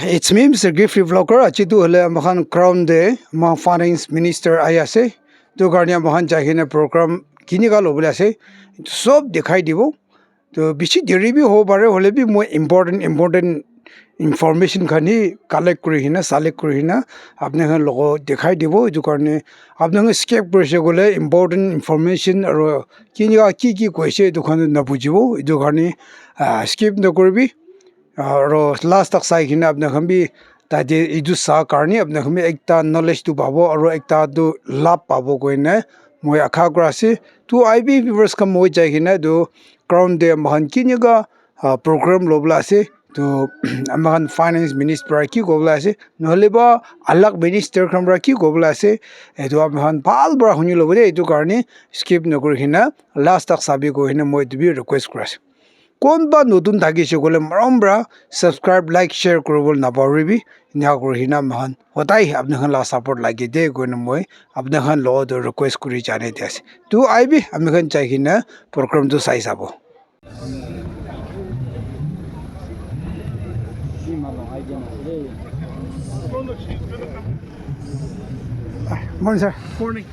It's me, Mr. Kiphire vlogger. Achitu hole mahan crown de ma finance minister ayase. To garnia mahan jahina program kini ka lobule ase. Sob dikhai dibo. To bichi deri bi ho bare hole bi mo important information khani collect kuri hina select kuri hina apne khan logo dikhai dibo etu karne apne khan skip korise gole important information aro kini ka ki koise etu khan na bujibo etu karne skip no korbi aro last tak sai hina apna khan bi ta je edu sa karni apna khan bi ekta knowledge tu pabo aro ekta tu lab pabo koine moi akha krase tu IB viewers kam moi jai hina do crown de mahan kini ka program lobla ase to amahan finance minister ki gobla ase nohole ba alag minister khamra ki gobla ase etu amahan bhal bra huni lobode etu karni skip nokor hina last tak sabi ko hina moi tu bi request krase কোনবা নতুন থাকিছে গলে মৰমৰা subscribe like share কৰবল নাপাৰিবি ইনা কৰিনা মহান হতাই আপোনাক লা support লাগি দে গন মই আপোনাক ল দ request কৰি জানে দিছ তো আইবি আমি খান চাইকিনা প্ৰগ্ৰামটো চাই যাব Morning, sir. Morning.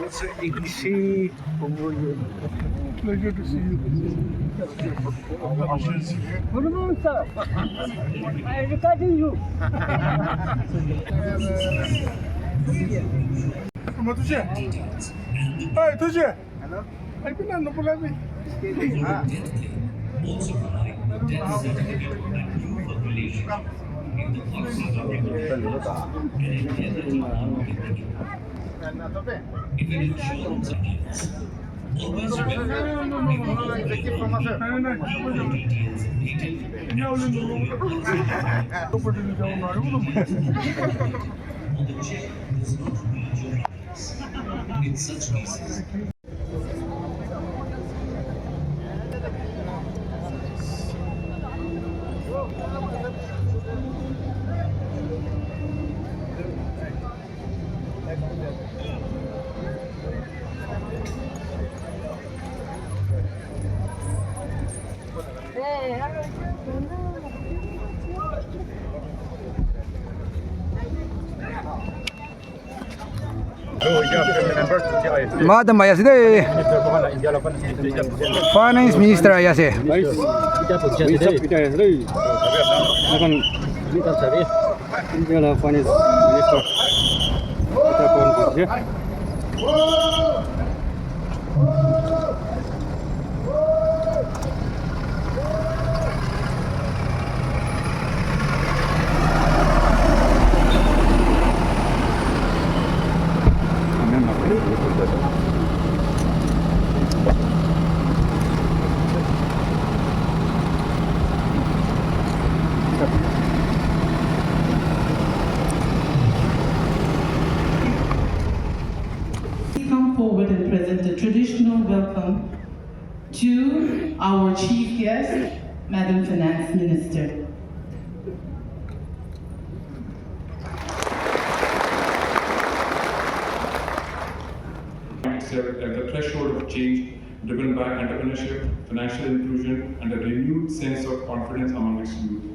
It's Ignishi. Pleasure to see you. Good morning, sir. I am recording you. Matuje. Hey, Tuje. Hello. I can no problem. Madam ayase finance minister ayase Come forward and present a traditional welcome to our chief guest, Madam Finance Minister. At the threshold of change driven by entrepreneurship, financial inclusion, and a renewed sense of confidence among its youth.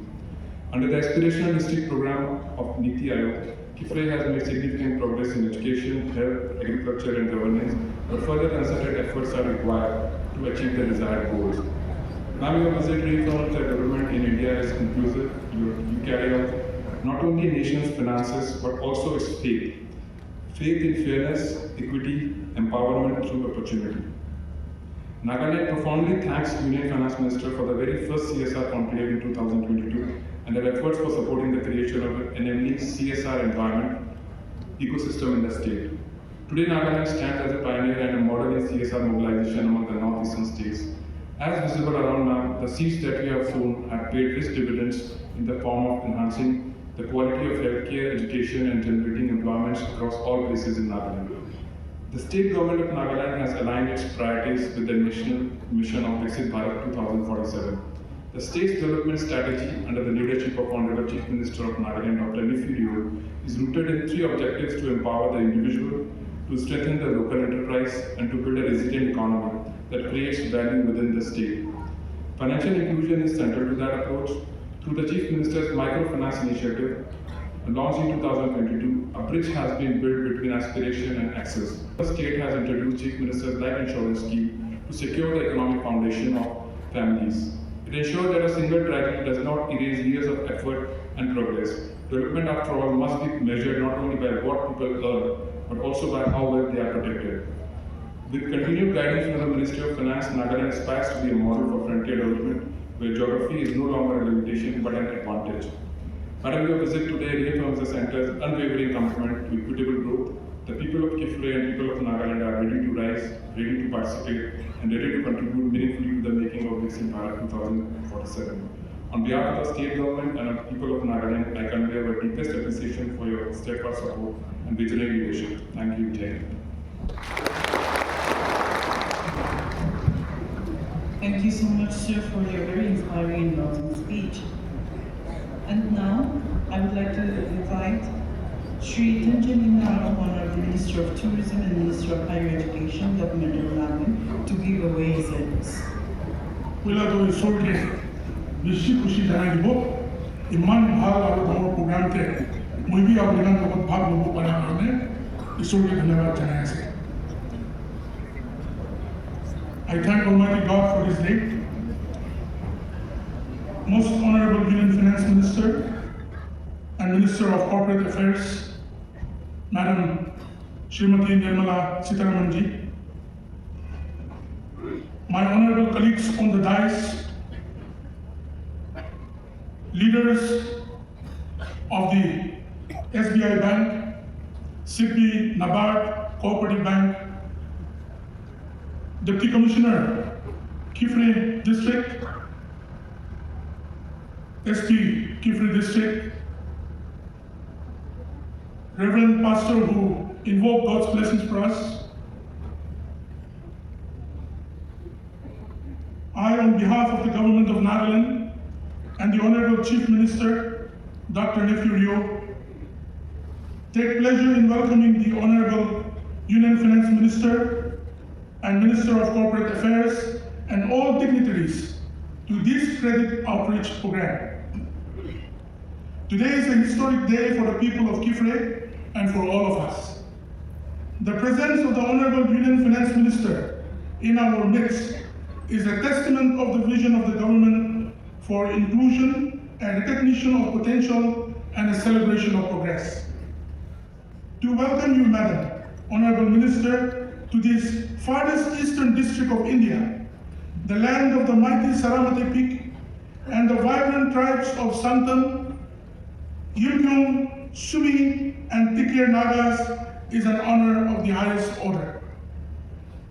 Under the aspirational district program of Niti Aayog, Kiphire has made significant progress in education, health, agriculture, and governance, but further concerted efforts are required to achieve the desired goals. Now your visit reaffirms that development in India is inclusive. You carry out not only nation's finances, but also its faith. Faith in fairness, equity, empowerment through opportunity. Nagaland profoundly thanks Union Finance Minister for the very first CSR conclave in 2022 and their efforts for supporting the creation of an enabling CSR environment ecosystem in the state. Today, Nagaland stands as a pioneer and a model in CSR mobilization among the northeastern states. As visible around now, the seeds that we have sown have paid rich dividends in the form of enhancing the quality of healthcare, education, and generating employment across all places in Nagaland. The state government of Nagaland has aligned its priorities with the national mission of Viksit Bharat 2047. The state's development strategy under the leadership of Honorable Chief Minister of Nagaland, Dr. Kiphire, is rooted in three objectives: to empower the individual, to strengthen the local enterprise, and to build a resilient economy that creates value within the state. Financial inclusion is central to that approach. Through the Chief Minister's Microfinance Initiative, launched in 2022, a bridge has been built between aspiration and access. The state has introduced Chief Minister's Life Insurance Scheme to secure the economic foundation of families. It ensures that a single tragedy does not erase years of effort and progress. Development, after all, must be measured not only by what people earn, but also by how well they are protected. With continued guidance from the Ministry of Finance, Nagaland aspires to be a model for frontier development, where geography is no longer a limitation but an advantage. Madam, your visit today reaffirms the Centre's unwavering commitment to equitable growth. The people of Kiphire and people of Nagaland are ready to rise, ready to participate, and ready to contribute meaningfully to the making of Viksit Bharat 2047. On behalf of the state government and the people of Nagaland, I convey our deepest appreciation for your steadfast support and visionary leadership. Thank you, Jay. Thank you so much, sir, for your very inspiring and welcome speech. And now, I would like to invite Shri Tanjan Naro, Honorable Minister of Tourism and Minister of Higher Education, Government of Nagaland, to give away his address. Wala to isorte bishi kushi janai dibo iman bhal aru damor program te moi bhi apne bahut bhag lobo para karne isorte dhanyawad janai ase. I thank Almighty God for this day. Most Honorable Union Finance Minister and Minister of Corporate Affairs, Madam Srimati Nirmala Sitharamanji, my honorable colleagues on the dais, leaders of the SBI Bank, SIDBI, NABARD, Cooperative Bank, Deputy Commissioner, Kiphire District, SP, Kiphire District, Reverend Pastor who invoked God's blessings for us. I, on behalf of the Government of Nagaland and the Honorable Chief Minister, Dr. Nephew Rio, take pleasure in welcoming the Honorable Union Finance Minister and Minister of Corporate Affairs and all dignitaries to this credit outreach program. Today is a historic day for the people of Kiphire and for all of us. The presence of the Honorable Union Finance Minister in our midst is a testament of the vision of the government for inclusion and recognition of potential and a celebration of progress. To welcome you, Madam Honorable Minister, to this farthest eastern district of India, the land of the mighty Saramati Peak and the vibrant tribes of Santam, Yilkyung, Sumi, and Tikir Nagas is an honor of the highest order.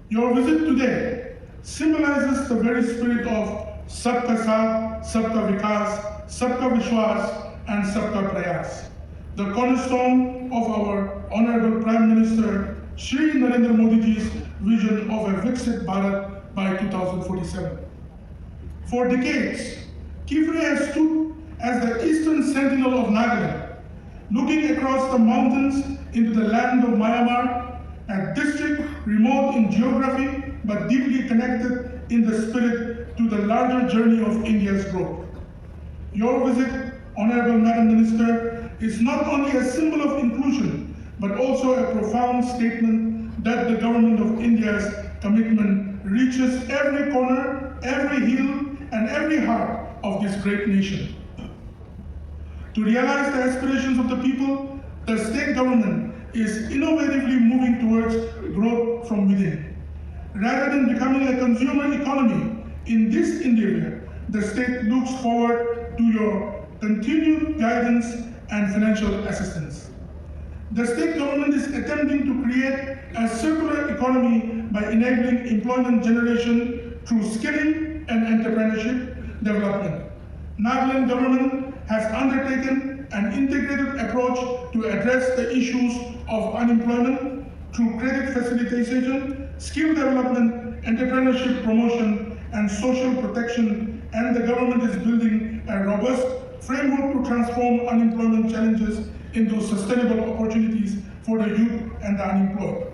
Your visit today symbolizes the very spirit of Sabka Saath, Sabka Vikas, Sabka Vishwas, and Sabka Prayas, the cornerstone of our Honorable Prime Minister Shri Narendra Modi's vision of a Viksit Bharat by 2047. For decades, Kiphire has stood as the eastern sentinel of Nagaland, looking across the mountains into the land of Myanmar, a district remote in geography but deeply connected in the spirit to the larger journey of India's growth. Your visit, Honorable Madam Minister, is not only a symbol of inclusion, but also a profound statement that the government of India's commitment reaches every corner, every hill, and every heart of this great nation. To realize the aspirations of the people, the state government is innovatively moving towards growth from within. Rather than becoming a consumer economy in this endeavor, the state looks forward to your continued guidance and financial assistance. The state government is attempting to create a circular economy by enabling employment generation through skilling and entrepreneurship development. Nagaland government has undertaken an integrated approach to address the issues of unemployment through credit facilitation, skill development, entrepreneurship promotion, and social protection, and the government is building a robust framework to transform unemployment challenges into sustainable opportunities for the youth and the unemployed.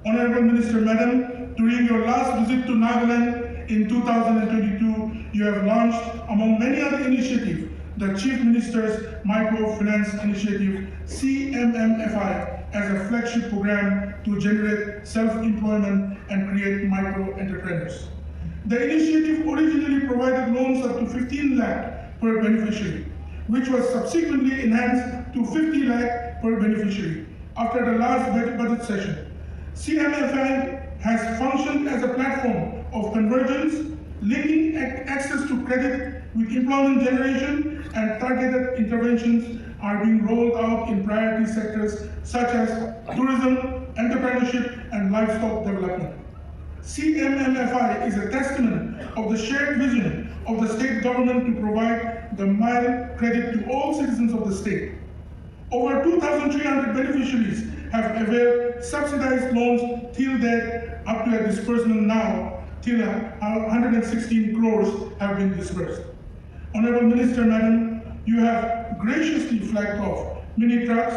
Honorable Minister, Madam, during your last visit to Nagaland in 2022, you have launched among many other initiatives, the Chief Minister's Microfinance Initiative, CMMFI, as a flagship program to generate self-employment and create micro-entrepreneurs. The initiative originally provided loans up to 15 lakh per beneficiary, which was subsequently enhanced to 50 lakh per beneficiary after the last budget session. CMFI has functioned as a platform of convergence, linking access to credit with employment generation, and targeted interventions are being rolled out in priority sectors such as tourism, entrepreneurship, and livestock development. CMMFI is a testament of the shared vision of the state government to provide the mild credit to all citizens of the state. Over 2,300 beneficiaries have availed subsidized loans till date, up to a disbursement now, till 116 crores have been disbursed. Honorable Minister, Madam, you have graciously flagged off mini trucks,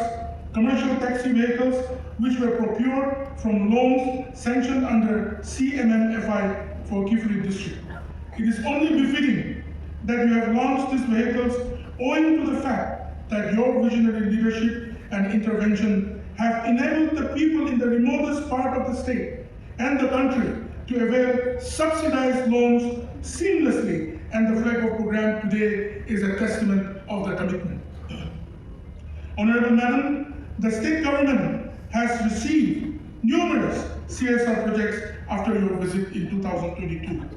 commercial taxi vehicles, which were procured from loans sanctioned under CMMFI for Kiphire district. It is only befitting that you have launched these vehicles owing to the fact that your visionary leadership and intervention have enabled the people in the remotest part of the state and the country to avail subsidized loans seamlessly, and the flag of program today is a testament of the commitment. Honorable Madam, the state government has received numerous CSR projects after your visit in 2022.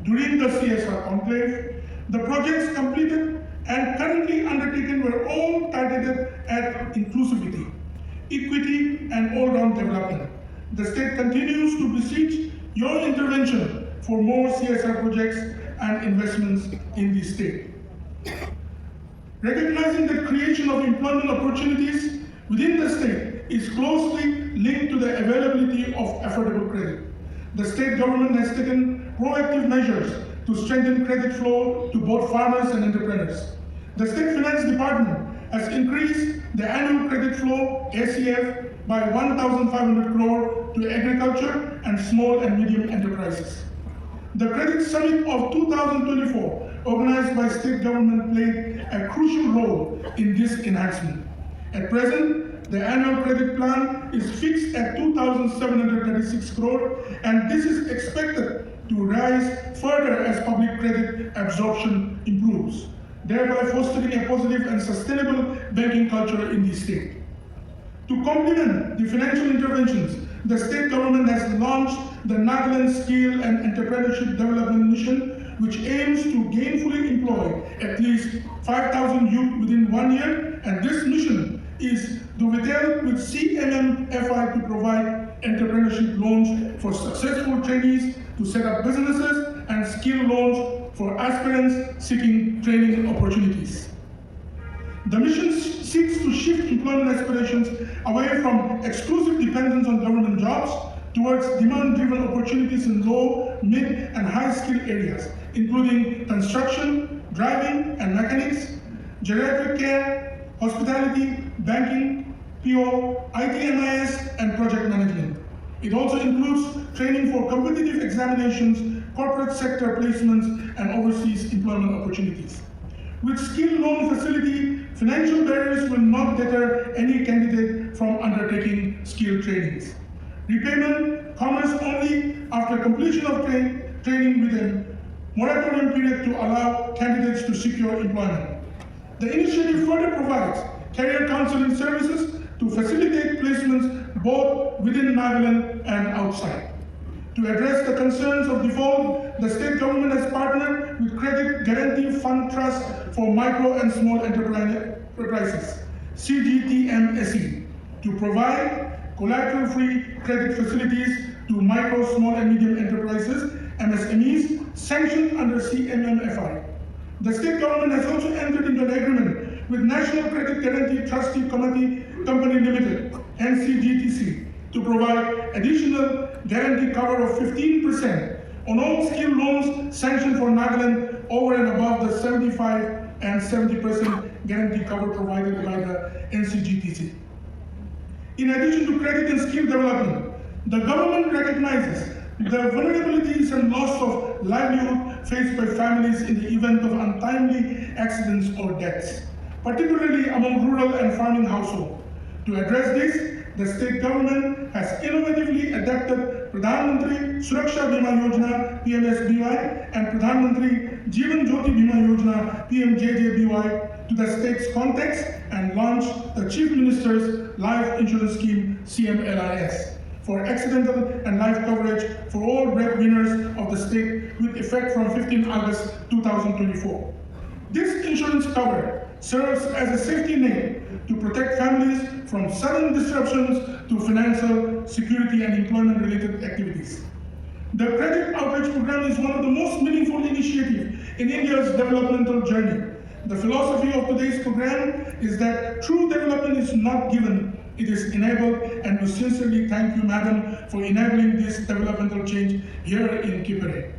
During the CSR conclave, the projects completed and currently undertaken were all targeted at inclusivity, equity, and all-round development. The state continues to beseech your intervention for more CSR projects and investments in the state. Recognizing that creation of employment opportunities within the state is closely linked to the availability of affordable credit, the state government has taken proactive measures to strengthen credit flow to both farmers and entrepreneurs. The State Finance Department has increased the annual credit flow, ACF, by 1,500 crore to agriculture and small and medium enterprises. The Credit Summit of 2024, organized by state government, played a crucial role in this enhancement. At present, the annual credit plan is fixed at 2,736 crore, and this is expected to rise further as public credit absorption improves, thereby fostering a positive and sustainable banking culture in the state. To complement the financial interventions, the state government has launched the Nagaland Skill and Entrepreneurship Development Mission, which aims to gainfully employ at least 5,000 youth within 1 year, and this mission is dovetailed with CMMFI to provide entrepreneurship loans for successful trainees to set up businesses and skill loans for aspirants seeking training opportunities. The mission seeks to shift employment aspirations away from exclusive dependence on government jobs towards demand-driven opportunities in low, mid, and high-skill areas, including construction, driving and mechanics, geriatric care, hospitality, banking, PO, IT/MIS, and project management. It also includes training for competitive examinations, corporate sector placements, and overseas employment opportunities. With skill loan facility, financial barriers will not deter any candidate from undertaking skill trainings. Repayment commences only after completion of training with a moratorium period to allow candidates to secure employment. The initiative further provides career counseling services to facilitate placements both within Nagaland and outside. To address the concerns of default, the state government has partnered with Credit Guarantee Fund Trust for Micro and Small Enterprises, CGTMSE, to provide collateral-free credit facilities to micro, small, and medium enterprises, MSMEs, sanctioned under CMMFI. The state government has also entered into an agreement with National Credit Guarantee Trustee Committee Company Limited, NCGTC, to provide additional guarantee cover of 15% on all skill loans sanctioned for Nagaland over and above the 75 and 70% guarantee cover provided by the NCGTC. In addition to credit and skill development, the government recognizes the vulnerabilities and loss of livelihood faced by families in the event of untimely accidents or deaths, particularly among rural and farming households. To address this, the state government has innovatively adapted Pradhan Mantri Suraksha Bima Yojana (PMSBY) and Pradhan Mantri Jeevan Jyoti Bima Yojana (PMJJBY) to the state's context and launched the Chief Minister's Life Insurance Scheme (CMLIS) for accidental and life coverage for all breadwinners of the state with effect from 15 August 2024. This insurance cover serves as a safety net to protect families from sudden disruptions to financial security and employment-related activities. The Credit Outreach Program is one of the most meaningful initiatives in India's developmental journey. The philosophy of today's program is that true development is not given, it is enabled, and we sincerely thank you, Madam, for enabling this developmental change here in Kiphire.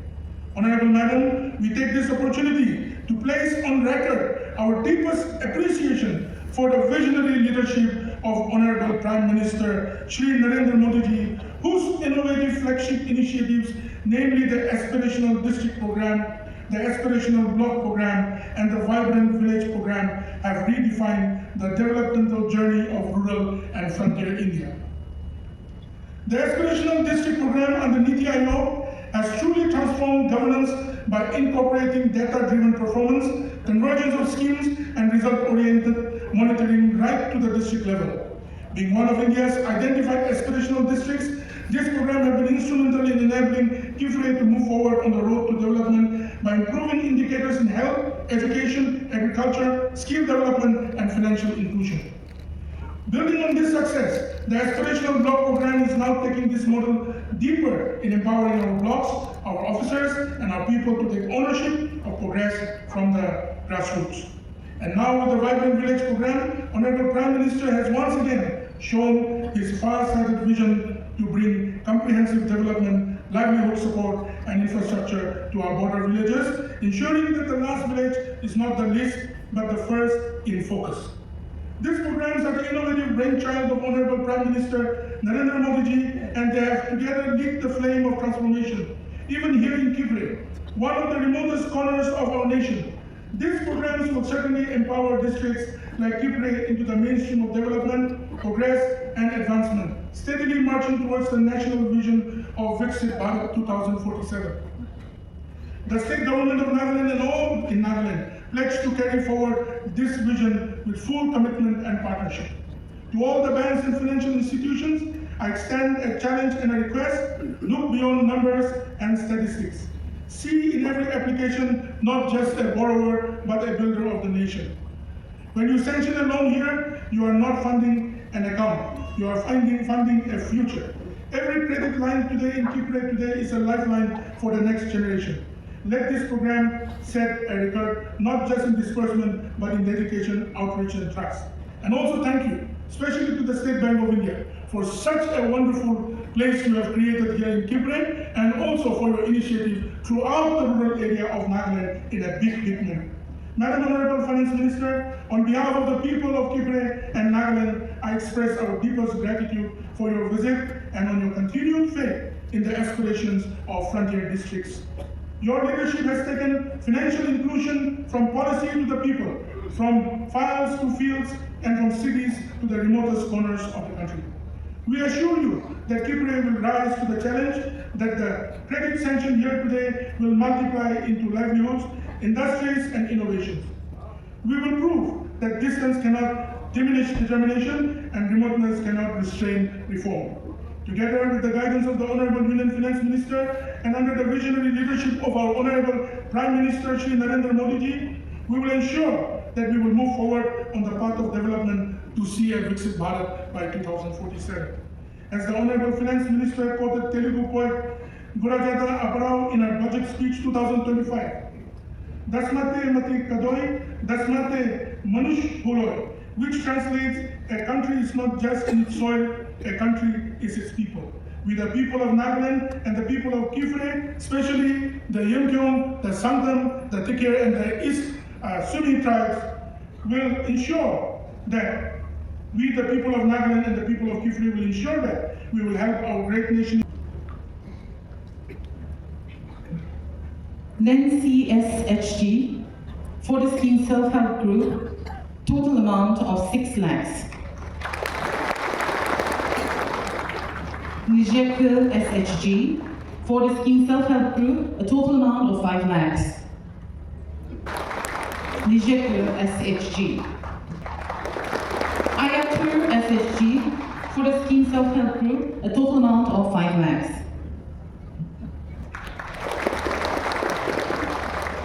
Honorable Madam, we take this opportunity to place on record our deepest appreciation for the visionary leadership of Honorable Prime Minister Shri Narendra Modi ji, whose innovative flagship initiatives, namely the Aspirational District Program, the Aspirational Block Program, and the Vibrant Village Program, have redefined the developmental journey of rural and frontier India. The Aspirational District Program under Niti Aayog has truly transformed governance by incorporating data-driven performance, convergence of schemes, and result-oriented monitoring right to the district level. Being one of India's identified aspirational districts, this program has been instrumental in enabling Kiphire to move forward on the road to development by improving indicators in health, education, agriculture, skill development, and financial inclusion. Building on this success, the Aspirational Block Program is now taking this model deeper in empowering our blocks, our officers, and our people to take ownership of progress from the grassroots. And now with the Vibrant Village Program, Honorable Prime Minister has once again shown his far-sighted vision to bring comprehensive development, livelihood support, and infrastructure to our border villages, ensuring that the last village is not the least, but the first in focus. These programs are the innovative brainchild of Honorable Prime Minister Narendra Modi ji, and they have together lit the flame of transformation. Even here in Kiphire, one of the remotest corners of our nation, these programs will certainly empower districts like Kiphire into the mainstream of development, progress, and advancement, steadily marching towards the national vision of Viksit Bharat 2047. The state government of Nagaland and all in Nagaland pledge to carry forward this vision with full commitment and partnership. To all the banks and financial institutions, I extend a challenge and a request: look beyond numbers and statistics. See in every application not just a borrower, but a builder of the nation. When you sanction a loan here, you are not funding an account, you are funding a future. Every credit line today in Kiphire today is a lifeline for the next generation. Let this program set a record, not just in disbursement, but in dedication, outreach, and trust. And also thank you, especially to the State Bank of India, for such a wonderful place you have created here in Kiphire, and also for your initiative throughout the rural area of Nagaland in a big manner. Madam Honorable Finance Minister, on behalf of the people of Kiphire and Nagaland, I express our deepest gratitude for your visit and on your continued faith in the aspirations of frontier districts. Your leadership has taken financial inclusion from policy to the people, from files to fields, and from cities to the remotest corners of the country. We assure you that Kiphire will rise to the challenge, that the credit sanction here today will multiply into livelihoods, industries, and innovations. We will prove that distance cannot diminish determination and remoteness cannot restrain reform. Together with the guidance of the Honorable Union Finance Minister and under the visionary leadership of our Honorable Prime Minister Shri Narendra Modi ji, we will ensure that we will move forward on the path of development to see a Viksit Bharat by 2047. As the Honorable Finance Minister quoted Telugu poet Gurajada Aparao in her budget speech 2025, Dasmate Mati Kadoi, Dasmate Manush Huloi, which translates, a country is not just in its soil, a country is its people. We, the people of Nagaland and the people of Kiphire, especially the Yunkyung, the Sangam, the Tikir, and the East Sunni tribes, will ensure that we, the people of Nagaland and the people of Kiphire, will ensure that we will help our great nation. Then CSHG for the scheme self-help group, total amount of 6 lakhs. Nijekel SHG for the scheme self-help group, a total amount of 5 lakhs. Nijekel SHG. Ayatur SHG for the scheme self-help group, a total amount of 5 lakhs.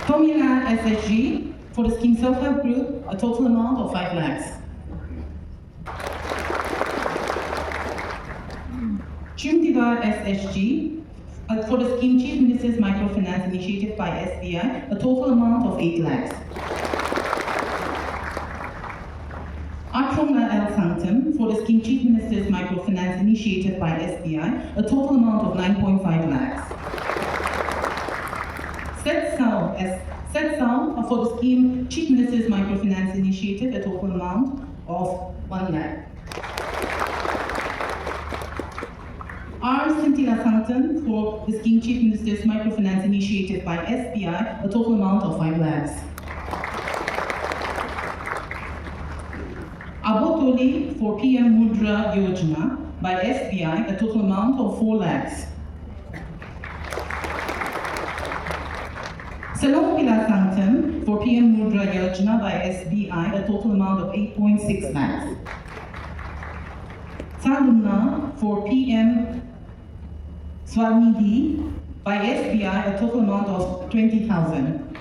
Tomila SHG for the scheme self-help group, a total amount of 5 lakhs. Chumdivar SHG for the scheme Chief Minister's Microfinance Initiative by SBI, a total amount of 8 lakhs. Akromla El Sanctum for the scheme Chief Minister's Microfinance Initiative by SBI, a total amount of 9.5 lakhs. Setsao for the scheme Chief Minister's Microfinance Initiative, a total amount of 1 lakh. R. Scintilla Sanctum for the scheme Chief Minister's Microfinance Initiative by SBI, a total amount of 5 lakhs. Abotoli for PM Mudra Yojana by SBI, a total amount of 4 lakhs. Salompila Sanctum for PM Mudra Yojana by SBI, a total amount of 8.6 lakhs. Salumna for PM Swarnidhi by SBI, a total amount of 20,000.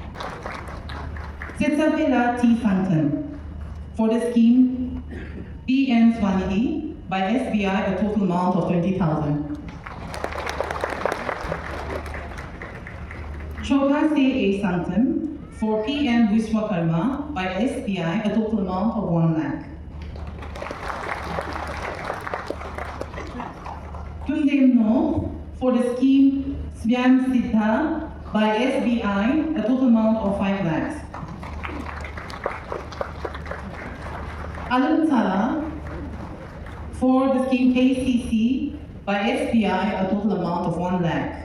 Setsabela T. Sanctum for the scheme PM Swarnidhi by SBI, a total amount of 20,000. Chokase A. Sanctum for PM Vishwakarma by SBI, a total amount of 1 lakh. Tundemno for the scheme Svyam Siddha by SBI, a total amount of 5 lakhs. Alunsala for the scheme KCC by SBI, a total amount of 1 lakh.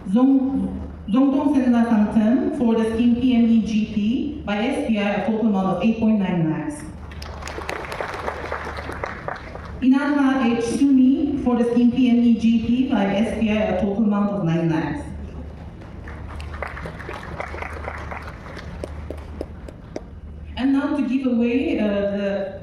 Zongtong Senla Sanctum for the scheme PMEGP by SBI, a total amount of 8.9 lakhs. Inanha H. Suni for the scheme PMEGP by SBI, a total amount of 9 lakhs. And now to give away the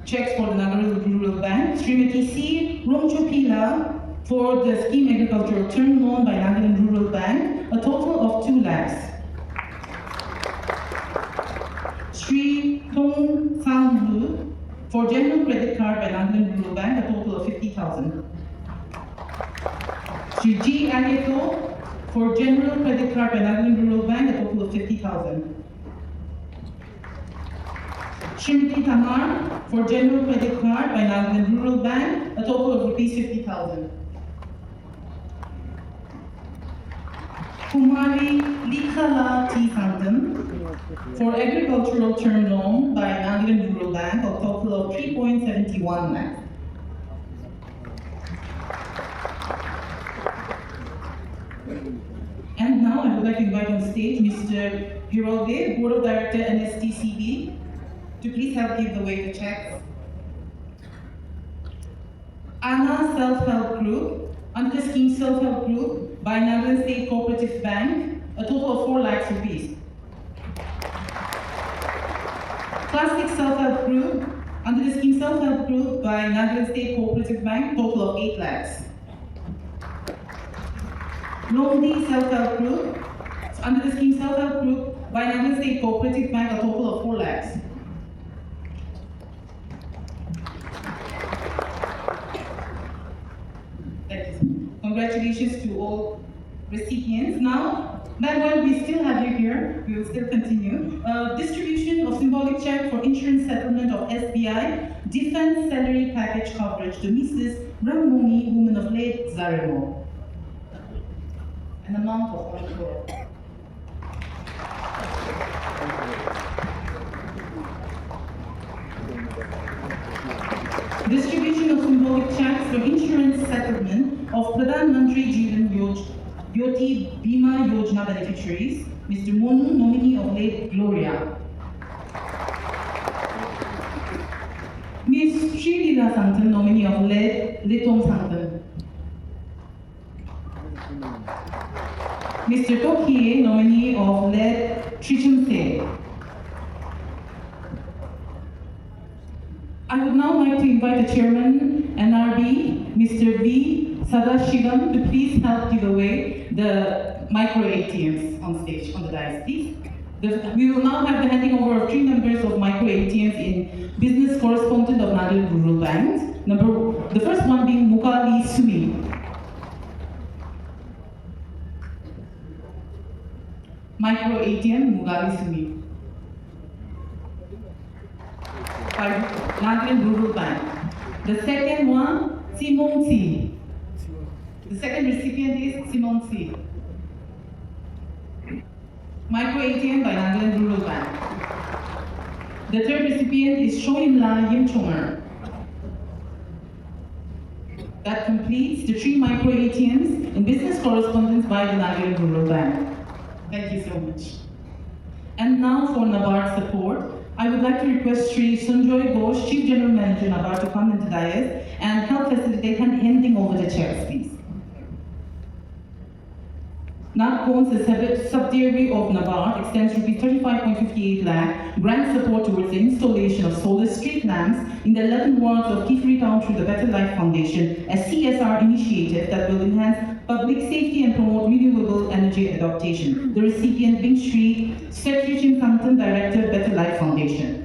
checks for the Nagaland Rural Bank, Srimati C. Romchopila for the scheme agricultural term loan by Nagaland Rural Bank, a total of 2 lakhs. Sri Tong Sanglu for general credit card by Nagaland Rural Bank, a total of 50,000. Sri G. Aneto for general credit card by Nagaland Rural Bank, a total of 50,000. Shrimati Tamar for general credit card by Nagaland Rural Bank, a total of rupees 50,000. Kumari Likhala T. Sanctum for agricultural term loan by Nagaland Rural Bank, a total of 3.71 lakhs. And now I would like to invite on stage Mr. Hirode, Board of Director NSTCB, to please help give the way to checks. Anna Self-Help Group, under the scheme Self-Help Group by Nagaland State Cooperative Bank, a total of 4 lakhs rupees. Plastic Self-Help Group, under the scheme Self-Help Group by Nagaland State Cooperative Bank, total of 8 lakhs. Londi Self-Help Group, under the scheme Self-Help Group by Nagaland State Cooperative Bank, a total of 4 lakhs. Congratulations to all recipients. Now, while we still have you here, we will still continue. Distribution of symbolic check for insurance settlement of SBI defense salary package coverage to Mrs. Ramoni, woman of late Zaremo. An amount of 1 crore. Distribution of symbolic checks for insurance settlement Pradhan Mantri Jeevan Jyoti Bima Yojana beneficiaries, Mr. Monu, nominee of late Gloria. Ms. Srilila Sangtan, nominee of late Litong Sangtan. Mr. Tokie, nominee of late Trichum Se. I would now like to invite the chairman, NRB, Mr. V. Sadashivam, to please help give away the micro ATMs on stage, on the dais, please. We will now have the handing over of 3 numbers of micro ATMs in business correspondent of Nagaland Rural Bank. The first one being Mukali Sumi. Micro ATM, Mugali Sumi. By Nagaland Rural Bank. The second one, Simon C. The second recipient is Simon C. Micro ATM by Nagaland Rural Bank. The third recipient is Shoimla Yimchonger. That completes the 3 micro ATMs in business correspondence by the Nagaland Rural Bank. Thank you so much. And now for NABARD support, I would like to request Sri Sanjoy Ghosh, Chief General Manager NABARD, to come into dais and help facilitate handing over the chairs, please. NABCON's subsidiary of NABARD extends Rs 35.58 lakh grant support towards the installation of solar street lamps in the 11 wards of Kiphire town through the Better Life Foundation, a CSR initiative that will enhance public safety and promote renewable energy adaptation. The recipient being Sri Setrichin Santan, Director, Better Life Foundation.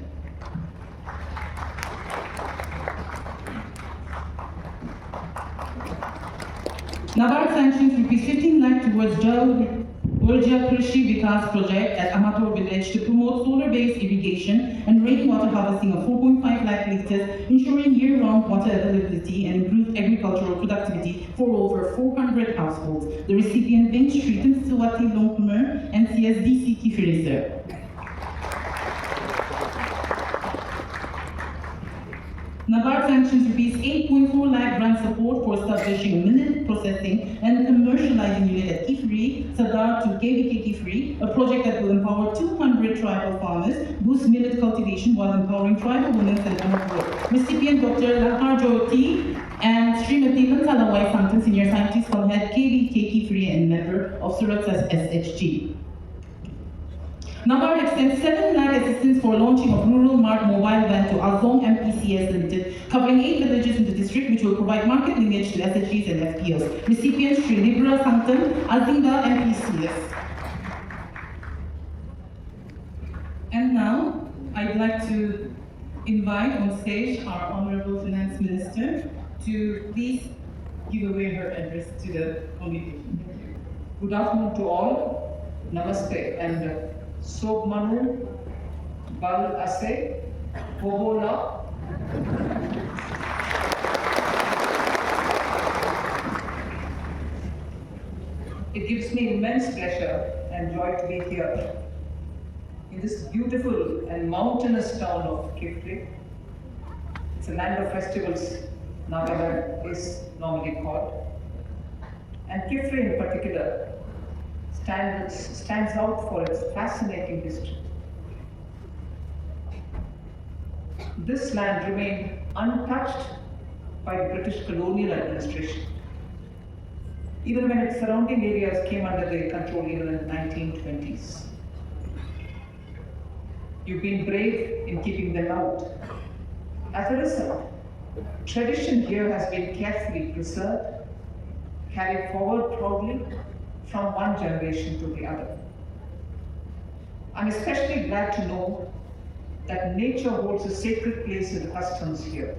NABARD sanctions Rs 15 lakh towards Urja Krishi Vikas project at Amator village to promote solar-based irrigation and rainwater harvesting of 4.5 lakh liters, ensuring year-round water availability and improved agricultural productivity for over 400 households. The recipient being Sri Swati Longkumar, NCSDC Kiphire. NABARD sanctions Rs 8.4 lakh grant support for establishing a millet processing and commercializing unit at Kiphire, Sadar to KVK Kiphire, a project that will empower 200 tribal farmers, boost millet cultivation while empowering tribal women and entrepreneurs. Recipient Dr. Lahar Jyoti and Srimati Lansalawai Santan, Senior Scientist from Head KVK Kiphire and member of Surat's SHG. NABARD extends 7 lakh assistance for launching of Rural Mart mobile van to Azong MPCS Limited, covering 8 villages in the district, which will provide market linkage to SHGs and FPOs. Recipient Sri Libra Santan, Azinga MPCS. And now, I'd like to invite on stage our Honorable Finance Minister to please give away her address to the congregation. Good afternoon to all. Namaste and Sob Manu, Bal Ase, Bobola. It gives me immense pleasure and joy to be here in this beautiful and mountainous town of Kiphire. It's a land of festivals, Nagaland is normally called. And Kiphire in particular stands out for its fascinating history. This land remained untouched by the British colonial administration, even when its surrounding areas came under their control even in the 1920s. You've been brave in keeping them out. As a result, tradition here has been carefully preserved, carried forward proudly from one generation to the other. I'm especially glad to know that nature holds a sacred place in the customs here.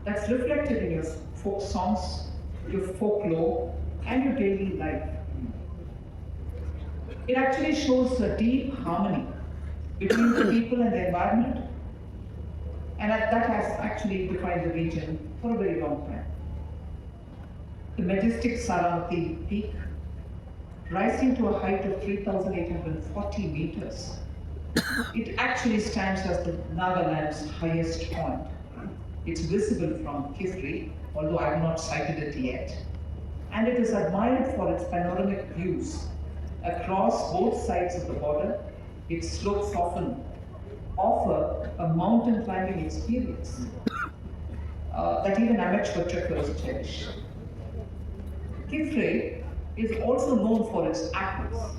That's reflected in your folk songs, your folklore, and your daily life. It actually shows a deep harmony between the people and the environment, and that has actually defined the region for a very long time. The majestic Saravati Peak, rising to a height of 3,840 meters, it actually stands as the Nagaland's highest point. It's visible from Kiphire, although I have not sighted it yet. and it is admired for its panoramic views. Across both sides of the border, its slopes often offer a mountain climbing experience that even amateur trekkers cherish. Kiphire is also known for its apples.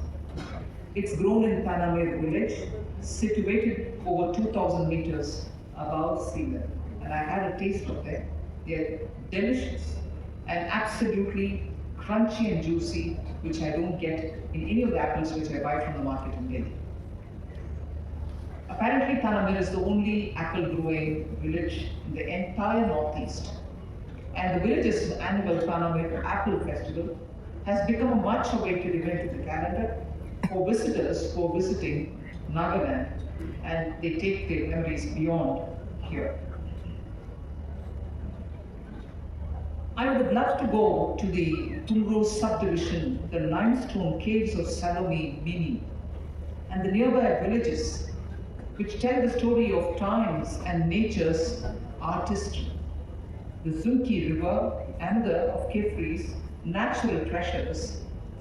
It's grown in Panamere village, situated over 2,000 meters above sea level. And I had a taste of them. They're delicious and absolutely crunchy and juicy, which I don't get in any of the apples which I buy from the market in Delhi. Apparently, Panamere is the only apple growing village in the entire Northeast. And the village's annual Panamere Apple Festival has become a much awaited event in the calendar for visitors who are visiting Nagaland, and they take their memories beyond here. I would love to go to the Tumrose subdivision, the limestone caves of Salome, Mini, and the nearby villages, which tell the story of times and nature's artistry. The Zunki River, another of Kiphire's natural treasures,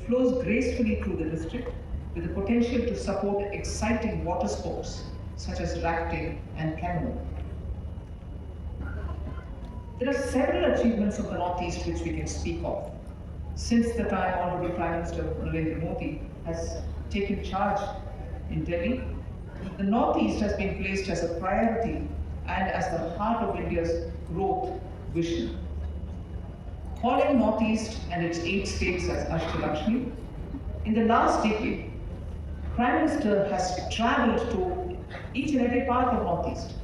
flows gracefully through the district with the potential to support exciting water sports such as rafting and canoeing. There are several achievements of the Northeast which we can speak of. Since the time Honorable Prime Minister Narendra Modi has taken charge in Delhi, the Northeast has been placed as a priority and as the heart of India's growth vision. Calling Northeast and its 8 states as Ashtalakshmi, in the last decade, Prime Minister has travelled to each and every part of Northeast.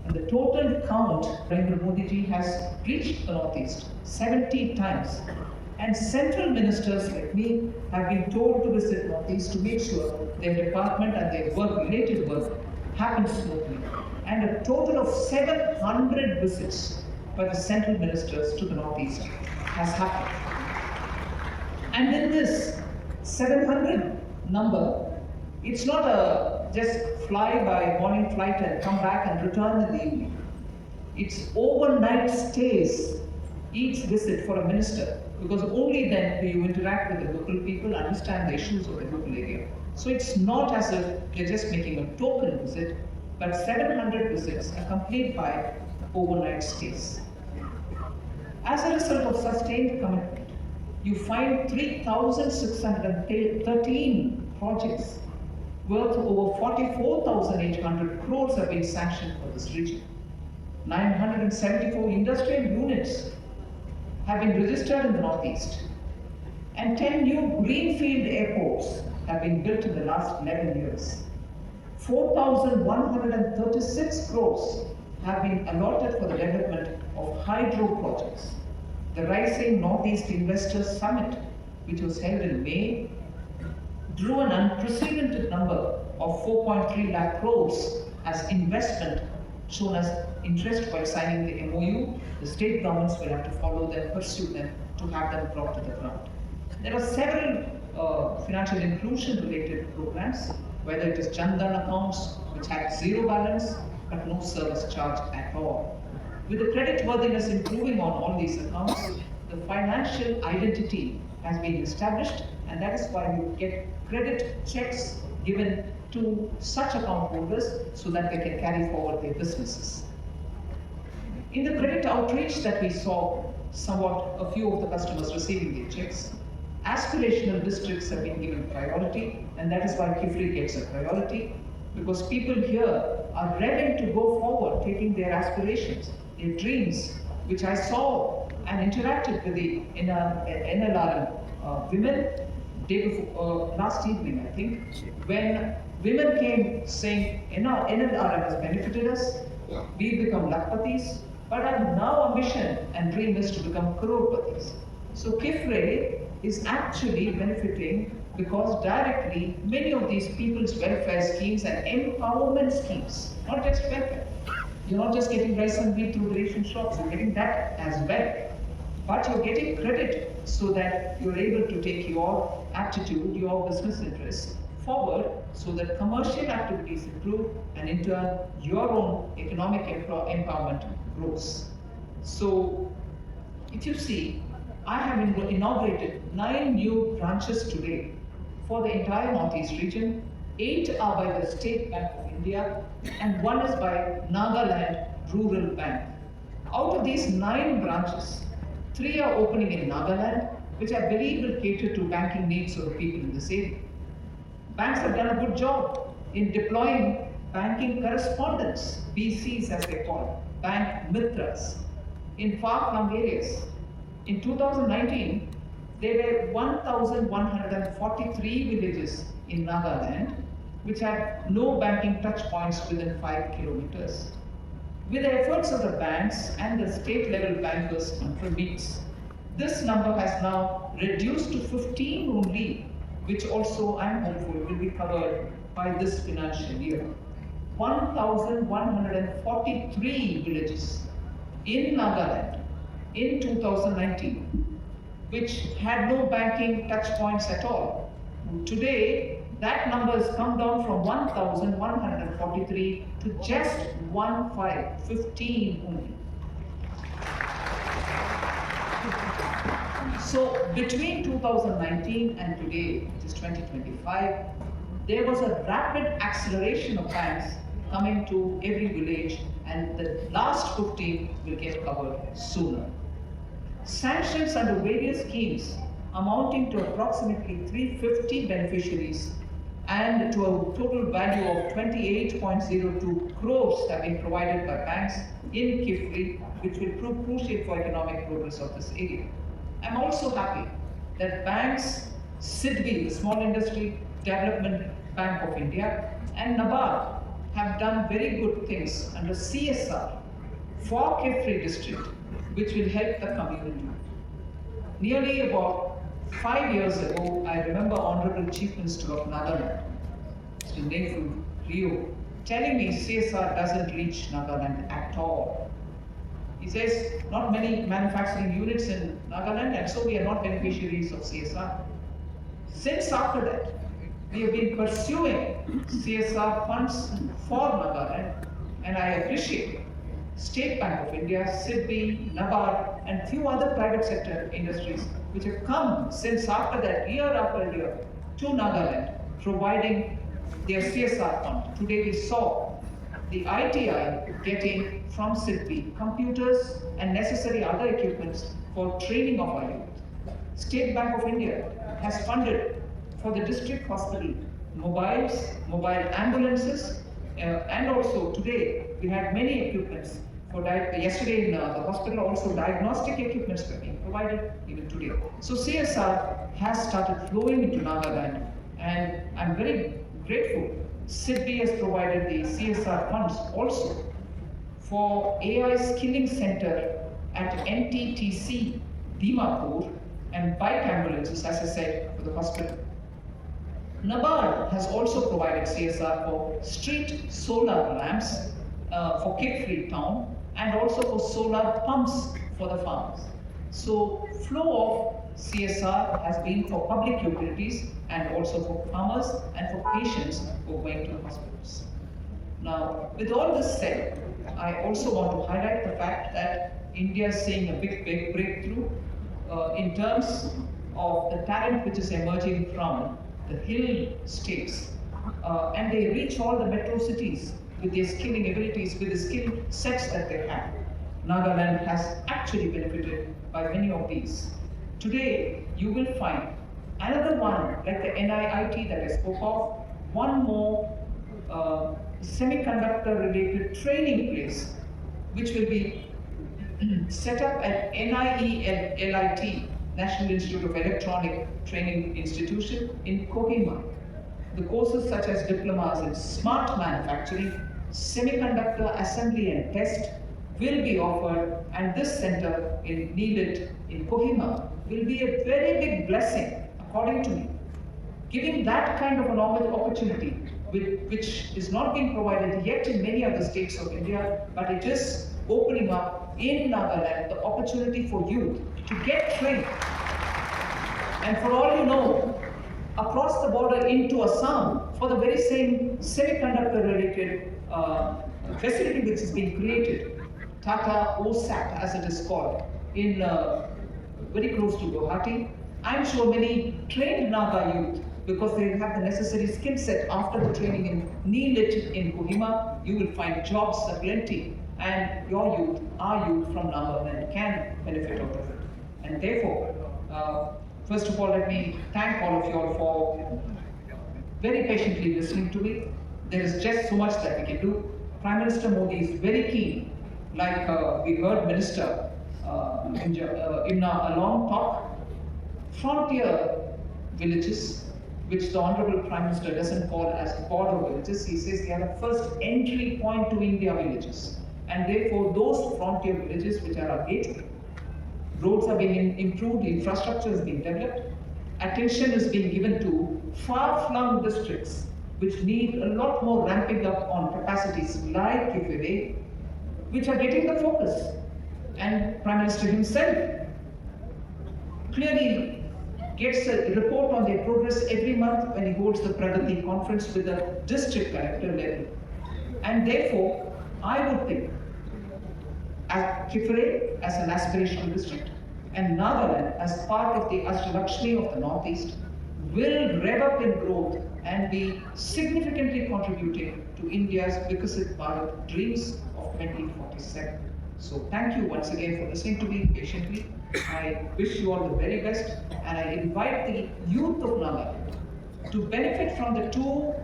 And the total count, Narendra Modi ji has reached the Northeast 70 times. And central ministers like me have been told to visit Northeast to make sure their department and their related work happens smoothly. And a total of 700 visits by the central ministers to the Northeast has happened. And in this 700 number, it's not a just fly by morning flight and come back and return in the evening. It's overnight stays each visit for a minister, because only then do you interact with the local people, understand the issues of the local area. So it's not as if they're just making a token visit, but 700 visits accompanied by overnight stays. As a result of sustained commitment, you find 3,613 projects worth over 44,800 crores have been sanctioned for this region. 974 industrial units have been registered in the Northeast, and 10 new greenfield airports have been built in the last 11 years. 4,136 crores have been allotted for the development of hydro projects. The Rising Northeast Investors Summit, which was held in May, drew an unprecedented number of 4.3 lakh crores as investment shown as interest while signing the MOU. The state governments will have to follow them, pursue them to have them brought to the ground. There are several financial inclusion related programs, whether it is Jan Dhan accounts, which had zero balance but no service charge at all. With the credit worthiness improving on all these accounts, the financial identity has been established, and that is why you get credit checks given to such account holders so that they can carry forward their businesses. In the credit outreach that we saw, somewhat a few of the customers receiving their checks, aspirational districts have been given priority, and that is why Kiphire gets a priority, because people here are ready to go forward, taking their aspirations, their dreams, which I saw and interacted with the NLRM women last evening, I think, when women came saying, NLRM has benefited us, we've become lakpatis, but our now ambition and dream is to become crorpatis. So Kiphire is actually benefiting because directly many of these people's welfare schemes and empowerment schemes, not just welfare. You're not just getting rice and wheat through ration shops, you're getting that as well. But you're getting credit so that you're able to take your aptitude, your business interests forward so that commercial activities improve and in turn your own economic empowerment grows. So if you see, I have inaugurated 9 new branches today for the entire Northeast region. 8 are by the State Bank of India and 1 is by Nagaland Rural Bank. Out of these 9 branches, 3 are opening in Nagaland, which I believe will cater to banking needs of the people in this area. Banks have done a good job in deploying banking correspondents, BCs as they call it, bank mitras, in far-flung areas. In 2019, there were 1,143 villages in Nagaland which had no banking touch points within 5 kilometers. With the efforts of the banks and the state-level bankers control meets, this number has now reduced to 15 only, which also I am hopeful will be covered by this financial year. 1,143 villages in Nagaland in 2019, which had no banking touch points at all. Today, that number has come down from 1,143 to just 15 only. So between 2019 and today, which is 2025, there was a rapid acceleration of banks coming to every village, and the last 15 will get covered sooner. Sanctions under various schemes amounting to approximately 350 beneficiaries and to a total value of 28.02 crores have been provided by banks in Kiphire, which will prove crucial for economic progress of this area. I'm also happy that banks, SIDBI, the Small Industry Development Bank of India, and NABARD have done very good things under CSR for Kiphire district, which will help the community. Nearly about 5 years ago, I remember Honorable Chief Minister of Nagaland, Mr. Nephew Rio, telling me CSR doesn't reach Nagaland at all. He says, not many manufacturing units in Nagaland, and so we are not beneficiaries of CSR. Since after that, we have been pursuing CSR funds for Nagaland, and I appreciate State Bank of India, SIDBI, NABARD, and few other private sector industries which have come since after that, year after year, to Nagaland, providing their CSR fund. Today we saw the ITI getting from SIDBI computers and necessary other equipments for training of our youth. State Bank of India has funded for the district hospital mobiles, mobile ambulances, and also today we had many equipments for yesterday in the hospital also diagnostic equipments were being provided even today. So CSR has started flowing into Nagaland, and I'm very grateful. SIDBI has provided the CSR funds also for AI Skilling Center at NTTC Dimapur and bike ambulances, as I said, for the hospital. NABARD has also provided CSR for street solar lamps for Kiphire town and also for solar pumps for the farmers. So flow of CSR has been for public utilities and also for farmers and for patients who are going to the hospitals. Now, with all this said, I also want to highlight the fact that India is seeing a big breakthrough in terms of the talent which is emerging from the hill states, and they reach all the metro cities with their skilling abilities, with the skill sets that they have. Nagaland has actually benefited by many of these. Today, you will find another one like the NIIT that I spoke of, one more semiconductor-related training place, which will be set up at NIELIT, National Institute of Electronic Training Institution in Kohima. The courses such as diplomas in smart manufacturing, semiconductor assembly and test will be offered, and this center in NIELIT in Kohima will be a very big blessing, according to me. Giving that kind of an opportunity, which is not being provided yet in many other states of India, but it is opening up in Nagaland the opportunity for youth to get trained. And for all you know, across the border into Assam, for the very same semiconductor-related facility which is being created, Tata OSAT as it is called, in very close to Guwahati. I'm sure many trained Naga youth, because they have the necessary skill set after the training in NEELIT in Kohima, you will find jobs aplenty, and your youth, our youth from Nagaland can benefit out of it. And therefore, first of all, let me thank all of you all for very patiently listening to me. There is just so much that we can do. Prime Minister Modi is very keen, like we heard Minister Imna Along talk, frontier villages, which the Honorable Prime Minister doesn't call as border villages. He says they are the first entry point to India villages. And therefore, those frontier villages, which are our gateway, roads are being improved, infrastructure is being developed, attention is being given to far-flung districts which need a lot more ramping up on capacities like Kiphire, which are getting the focus. And Prime Minister himself clearly gets a report on their progress every month when he holds the Pragati conference with the district collector level. And therefore, I would think Kiphire as an aspirational district and Nagaland as part of the Ashtalakshmi of the Northeast will rev up in growth and be significantly contributing to India's Vikasit Bharat dreams of 2047. So thank you once again for listening to me patiently. I wish you all the very best, and I invite the youth of Nagaland to benefit from the two,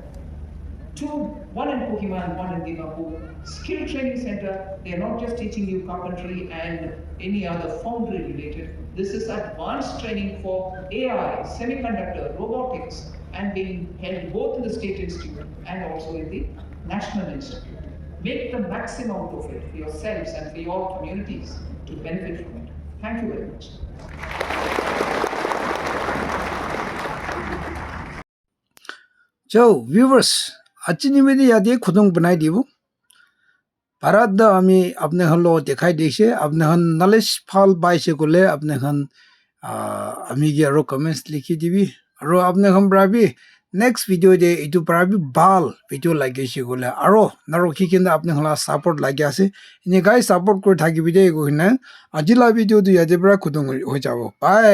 one in Kohima and one in Dimapur, skill training center. They are not just teaching you carpentry and any other foundry related. This is advanced training for AI, semiconductor, robotics, and being held both in the State Institute and also in the National Institute. Make the maximum out of it for yourselves and for your communities to benefit from it. Thank you very much. So, viewers, अच्छी निवेदी याद है खुदों बनाई दीबो भारत दा आमी अपने हन लो दिखाई देशे अपने हन नॉलेज फाल बाइसे को ले अपने हन आमी के रो कमेंट्स लिखी दीबी रो अपने हम ब्राबी नेक्स्ट वीडियो दे इटू ब्राबी बाल वीडियो लागे शे को ले आरो नरो की केंदा अपने हला सपोर्ट लागे आसे इने गाइस सपोर्ट को थाकी वीडियो को हिना अजिला वीडियो दु यादे ब्रा खुदों हो जाबो बाय